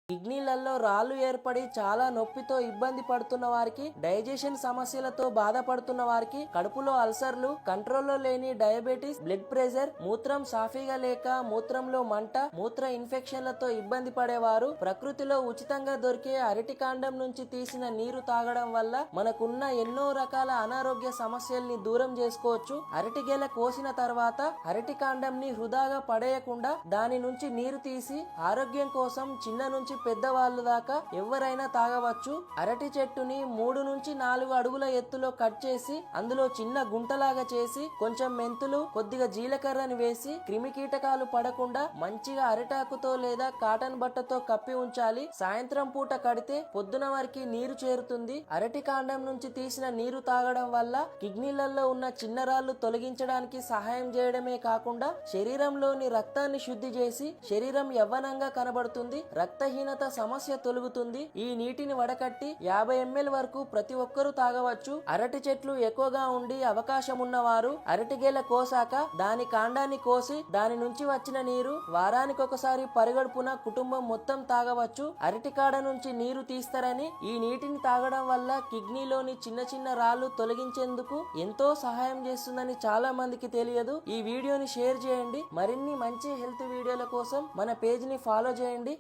కిడ్నీలలో రాళ్లు ఏర్పడి చాలా నొప్పితో ఇబ్బంది పడుతున్న వారికి, డైజెషన్ సమస్యలతో బాధపడుతున్న వారికి, కడుపులో అల్సర్లు, కంట్రోల్లో లేని డయాబెటీస్, బ్లడ్ ప్రెషర్, మూత్రం సాఫీగా లేక మూత్రంలో మంట, మూత్ర ఇన్ఫెక్షన్లతో ఇబ్బంది పడేవారు ప్రకృతిలో ఉచితంగా దొరికే అరటి కాండం నుంచి తీసిన నీరు తాగడం వల్ల మనకున్న ఎన్నో రకాల అనారోగ్య సమస్యల్ని దూరం చేసుకోవచ్చు. అరటి గెల కోసిన తర్వాత అరటి కాండంని వృధాగా పడేయకుండా దాని నుంచి నీరు తీసి ఆరోగ్యం కోసం చిన్న నుంచి పెద్దవాళ్ళు దాకా ఎవరైనా తాగవచ్చు. అరటి చెట్టుని 3 నుంచి 4 అడుగుల ఎత్తులో కట్ చేసి అందులో చిన్న గుంటలాగా చేసి కొంచెం మెంతులు, కొద్దిగా జీలకర్రని వేసి క్రిమి కీటకాలు పడకుండా మంచిగా అరిటాకుతో లేదా కాటన్ బట్టతో కప్పి ఉంచాలి. సాయంత్రం పూట కడితే పొద్దున వరకు నీరు చేరుతుంది. అరటి కాండం నుంచి తీసిన నీరు తాగడం వల్ల కిడ్నీలలో ఉన్న చిన్న రాళ్లు తొలగించడానికి సహాయం చేయడమే కాకుండా శరీరంలోని రక్తాన్ని శుద్ధి చేసి శరీరం యవ్వనంగా కనబడుతుంది. రక్తహీనత సమస్య తొలగుతుంది. ఈ నీటిని వడకట్టి 50 ml వరకు ప్రతి ఒక్కరూ తాగవచ్చు. అరటి చెట్లు ఎక్కువగా ఉండి అవకాశం ఉన్నవారు అరటి గెల కోసాక దాని కాండాన్ని కోసి దాని నుంచి వచ్చిన నీరు వారానికి ఒకసారి పరిగడుపున కుటుంబం మొత్తం తాగవచ్చు. అరటి కాడ నుంచి నీరు తీస్తారని ఈ నీటిని తాగడం వల్ల కిడ్నీలోని చిన్న చిన్న రాళ్లు తొలగించేందుకు ఎంతో సహాయం చేస్తుందని చాలా మందికి తెలియదు. ఈ వీడియోని షేర్ చేయండి. మరిన్ని మంచి హెల్త్ వీడియోల కోసం మన పేజ్ ని ఫాలో చేయండి.